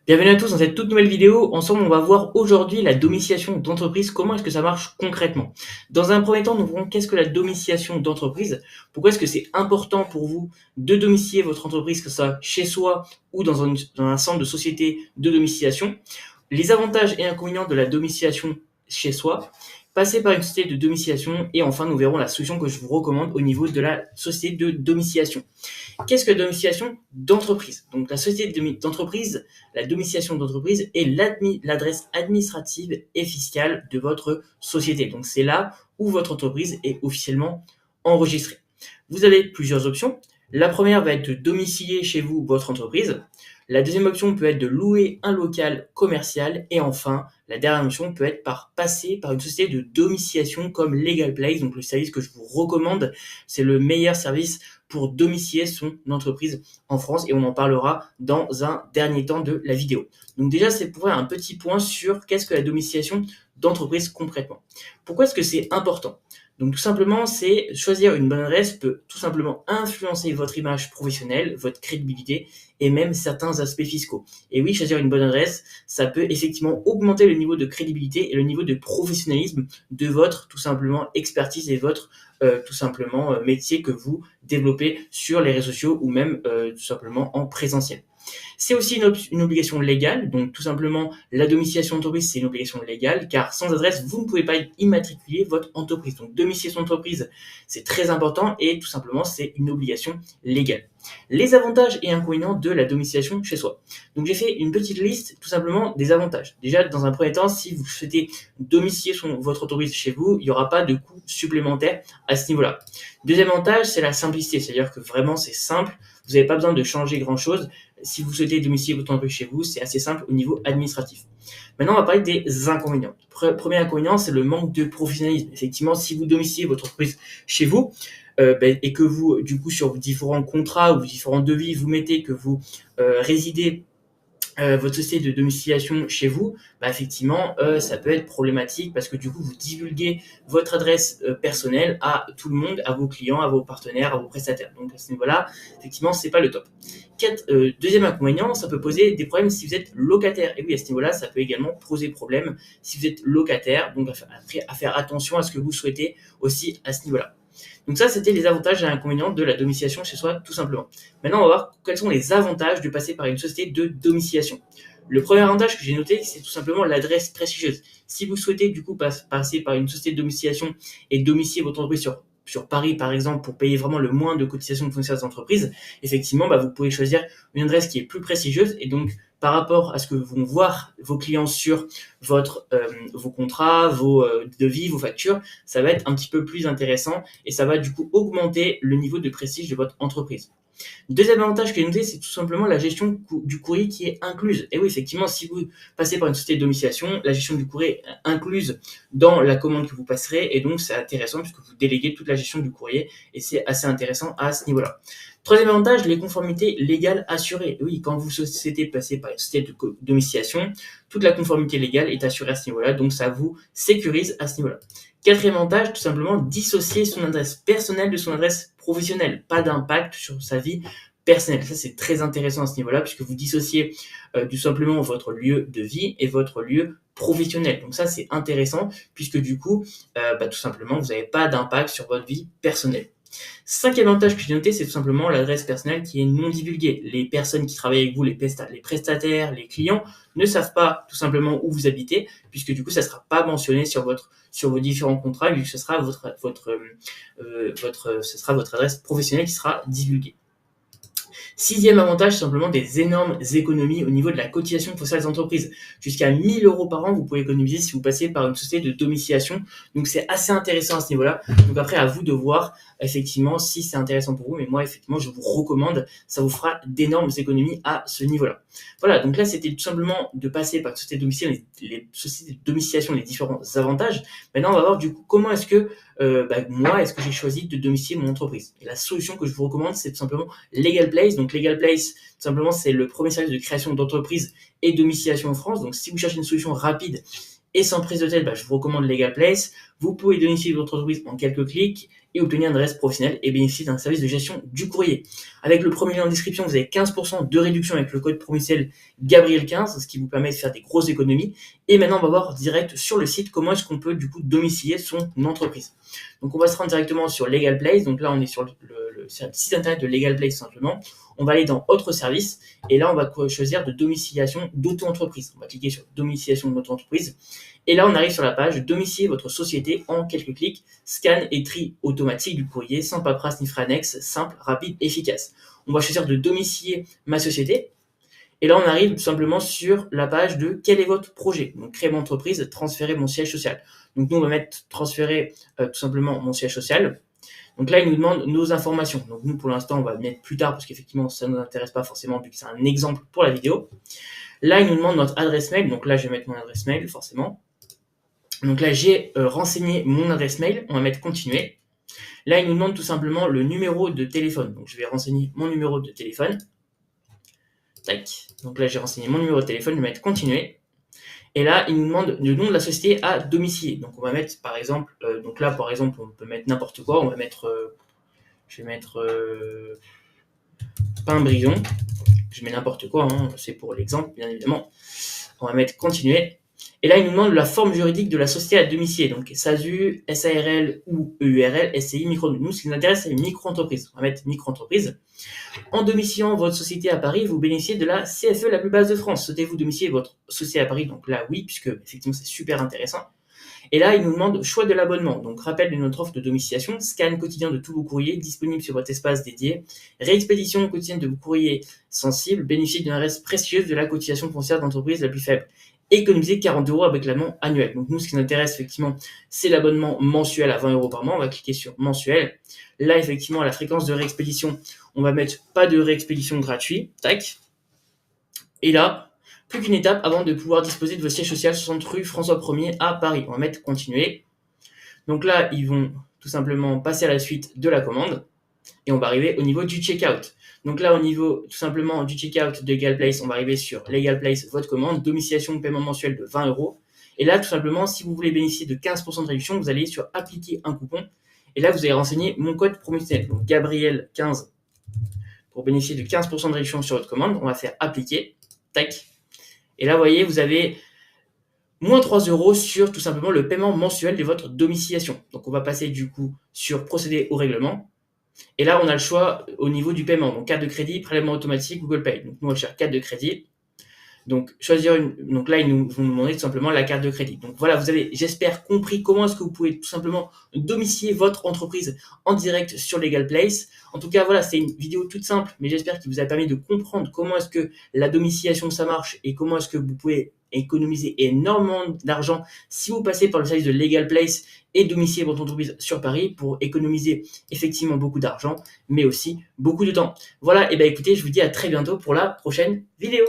Bienvenue à tous dans cette toute nouvelle vidéo. Ensemble, on va voir aujourd'hui la domiciliation d'entreprise. Comment est-ce que ça marche concrètement? Dans un premier temps, nous verrons qu'est-ce que la domiciliation d'entreprise. Pourquoi est-ce que c'est important pour vous de domicilier votre entreprise, que ce soit chez soi ou dans un centre de société de domiciliation. Les avantages et inconvénients de la domiciliation chez soi, passer par une société de domiciliation et enfin, nous verrons la solution que je vous recommande au niveau de la société de domiciliation. Qu'est-ce que la domiciliation d'entreprise? Donc la société d'entreprise, la domiciliation d'entreprise est l'adresse administrative et fiscale de votre société. Donc c'est là où votre entreprise est officiellement enregistrée. Vous avez plusieurs options. La première va être de domicilier chez vous votre entreprise. La deuxième option peut être de louer un local commercial. Et enfin, la dernière option peut être passer par une société de domiciliation comme Legal Place. Donc le service que je vous recommande, c'est le meilleur service pour domicilier son entreprise en France et on en parlera dans un dernier temps de la vidéo. Donc déjà, c'est pour faire un petit point sur qu'est-ce que la domiciliation d'entreprise concrètement. Pourquoi est-ce que c'est important? Donc tout simplement, c'est choisir une bonne adresse peut tout simplement influencer votre image professionnelle, votre crédibilité et même certains aspects fiscaux. Et oui, choisir une bonne adresse, ça peut effectivement augmenter le niveau de crédibilité et le niveau de professionnalisme de votre tout simplement expertise et votre tout simplement métier que vous développez sur les réseaux sociaux ou même tout simplement en présentiel. C'est aussi une obligation légale, donc tout simplement la domiciliation d'entreprise c'est une obligation légale car sans adresse vous ne pouvez pas immatriculer votre entreprise. Donc domicilier son entreprise c'est très important et tout simplement c'est une obligation légale. Les avantages et inconvénients de la domiciliation chez soi. Donc j'ai fait une petite liste tout simplement des avantages. Déjà dans un premier temps, si vous souhaitez domicilier votre entreprise chez vous, il n'y aura pas de coût supplémentaire à ce niveau-là. Deuxième avantage, c'est la simplicité, c'est-à-dire que vraiment c'est simple, vous n'avez pas besoin de changer grand-chose. Si vous souhaitez domicilier votre entreprise chez vous, c'est assez simple au niveau administratif. Maintenant, on va parler des inconvénients. Premier inconvénient, c'est le manque de professionnalisme. Effectivement, si vous domiciliez votre entreprise chez vous, et que vous, du coup, sur vos différents contrats ou vos différents devis, vous mettez que vous résidez votre société de domiciliation chez vous, effectivement, ça peut être problématique parce que du coup, vous divulguez votre adresse personnelle à tout le monde, à vos clients, à vos partenaires, à vos prestataires. Donc à ce niveau-là, effectivement, c'est pas le top. Deuxième inconvénient, ça peut poser des problèmes si vous êtes locataire. Et oui, à ce niveau-là, ça peut également poser problème si vous êtes locataire. Donc à faire attention à ce que vous souhaitez aussi à ce niveau-là. Donc ça, c'était les avantages et inconvénients de la domiciliation chez soi, tout simplement. Maintenant, on va voir quels sont les avantages de passer par une société de domiciliation. Le premier avantage que j'ai noté, c'est tout simplement l'adresse prestigieuse. Si vous souhaitez du coup passer par une société de domiciliation et domicilier votre entreprise sur Paris, par exemple, pour payer vraiment le moins de cotisations foncières d'entreprise, effectivement, vous pouvez choisir une adresse qui est plus prestigieuse et donc par rapport à ce que vont voir vos clients sur vos contrats, vos devis, vos factures, ça va être un petit peu plus intéressant et ça va du coup augmenter le niveau de prestige de votre entreprise. Deuxième avantage que j'ai noté, c'est tout simplement la gestion du courrier qui est incluse. Et oui, effectivement, si vous passez par une société de domiciliation, la gestion du courrier est incluse dans la commande que vous passerez. Et donc, c'est intéressant puisque vous déléguez toute la gestion du courrier. Et c'est assez intéressant à ce niveau-là. Troisième avantage, les conformités légales assurées. Oui, quand vous souhaitez passer par une société de domiciliation, toute la conformité légale est assurée à ce niveau-là. Donc, ça vous sécurise à ce niveau-là. Quatrième avantage, tout simplement dissocier son adresse personnelle de son adresse professionnelle. Pas d'impact sur sa vie personnelle. Ça, c'est très intéressant à ce niveau-là, puisque vous dissociez tout simplement votre lieu de vie et votre lieu professionnel. Donc ça, c'est intéressant, puisque du coup, tout simplement, vous n'avez pas d'impact sur votre vie personnelle. Cinquième avantage que j'ai noté, c'est tout simplement l'adresse personnelle qui est non divulguée. Les personnes qui travaillent avec vous, les prestataires, les clients, ne savent pas tout simplement où vous habitez, puisque du coup, ça ne sera pas mentionné sur vos différents contrats, vu que ce sera ce sera votre adresse professionnelle qui sera divulguée. Sixième avantage, simplement des énormes économies au niveau de la cotisation foncière des entreprises. Jusqu'à 1 000 € par an, vous pouvez économiser si vous passez par une société de domiciliation. Donc, c'est assez intéressant à ce niveau-là. Donc, après, à vous de voir effectivement si c'est intéressant pour vous. Mais moi, effectivement, je vous recommande. Ça vous fera d'énormes économies à ce niveau-là. Voilà. Donc là, c'était tout simplement de passer par une société de domiciliation, les sociétés de domiciliation, les différents avantages. Maintenant, on va voir du coup comment est-ce que moi, est-ce que j'ai choisi de domicilier mon entreprise. Et la solution que je vous recommande, c'est tout simplement Legal Place. Donc Legal Place, tout simplement, c'est le premier service de création d'entreprise et domiciliation en France. Donc si vous cherchez une solution rapide et sans prise de tête, je vous recommande Legal Place. Vous pouvez domicilier votre entreprise en quelques clics et obtenir une adresse professionnelle et bénéficier d'un service de gestion du courrier. Avec le premier lien en description, vous avez 15% de réduction avec le code promotionnel Gabriel15, ce qui vous permet de faire des grosses économies. Et maintenant, on va voir direct sur le site comment est-ce qu'on peut du coup domicilier son entreprise. Donc on va se rendre directement sur Legal Place. Donc là, on est sur le site internet de Legal Place simplement. On va aller dans Autres services et là, on va choisir de domiciliation d'auto-entreprise. On va cliquer sur domiciliation d'auto-entreprise et là, on arrive sur la page domicilier votre société en quelques clics, scan et tri automatique du courrier sans paperasse ni frais annexes, simple, rapide, efficace. On va choisir de domicilier ma société. Et là, on arrive tout simplement sur la page de quel est votre projet. Donc, créer mon entreprise, transférer mon siège social. Donc, nous, on va mettre transférer tout simplement mon siège social. Donc là, il nous demande nos informations. Donc nous, pour l'instant, on va mettre plus tard parce qu'effectivement, ça ne nous intéresse pas forcément vu que c'est un exemple pour la vidéo. Là, il nous demande notre adresse mail. Donc là, je vais mettre mon adresse mail forcément. Donc là, j'ai renseigné mon adresse mail. On va mettre continuer. Là, il nous demande tout simplement le numéro de téléphone. Donc je vais renseigner mon numéro de téléphone. Tac. Donc là, j'ai renseigné mon numéro de téléphone. Je vais mettre continuer. Et là, il nous demande le nom de la société à domicilier. Donc, on va mettre, par exemple, donc là, par exemple, on peut mettre n'importe quoi. On va mettre, je vais mettre pain brison. Je mets n'importe quoi, hein, c'est pour l'exemple, bien évidemment. On va mettre continuer. Et là, il nous demande la forme juridique de la société à domicilier. Donc, SASU, SARL ou EURL, SCI, micro. Nous, ce qui nous intéresse, c'est les micro-entreprises. On va mettre micro-entreprise. En domiciliant votre société à Paris, vous bénéficiez de la CFE la plus basse de France. Souhaitez-vous domicilier votre société à Paris? Donc là, oui, puisque effectivement, c'est super intéressant. Et là, il nous demande choix de l'abonnement. Donc, rappel de notre offre de domiciliation, scan quotidien de tous vos courriers disponibles sur votre espace dédié, réexpédition quotidienne de vos courriers sensibles, bénéficier d'une adresse précieuse de la cotisation foncière d'entreprise la plus faible. Économiser 40 € avec l'abonnement annuel. Donc, nous, ce qui nous intéresse, effectivement, c'est l'abonnement mensuel à 20 € par mois. On va cliquer sur mensuel. Là, effectivement, la fréquence de réexpédition, on va mettre pas de réexpédition gratuit. Tac. Et là, plus qu'une étape avant de pouvoir disposer de vos sièges sociaux 60 rue François 1er à Paris. On va mettre continuer. Donc là, ils vont tout simplement passer à la suite de la commande et on va arriver au niveau du checkout. Donc là, au niveau tout simplement du checkout de Legal Place, on va arriver sur Legal Place, votre commande, domiciliation de paiement mensuel de 20 €. Et là, tout simplement, si vous voulez bénéficier de 15% de réduction, vous allez sur appliquer un coupon. Et là, vous allez renseigner mon code promotionnel, donc Gabriel15, pour bénéficier de 15% de réduction sur votre commande. On va faire appliquer. Tac. Et là, vous voyez, vous avez moins 3 € sur tout simplement le paiement mensuel de votre domiciliation. Donc, on va passer du coup sur procéder au règlement. Et là, on a le choix au niveau du paiement. Donc, carte de crédit, prélèvement automatique, Google Pay. Donc, nous, on va chercher carte de crédit. Donc, choisir une. Donc là, ils vont nous demander tout simplement la carte de crédit. Donc voilà, vous avez, j'espère, compris comment est-ce que vous pouvez tout simplement domicilier votre entreprise en direct sur Legal Place. En tout cas, voilà, c'est une vidéo toute simple, mais j'espère qu'il vous a permis de comprendre comment est-ce que la domiciliation ça marche et comment est-ce que vous pouvez économiser énormément d'argent si vous passez par le service de Legal Place et domicilier votre entreprise sur Paris pour économiser effectivement beaucoup d'argent, mais aussi beaucoup de temps. Voilà, et bien écoutez, je vous dis à très bientôt pour la prochaine vidéo.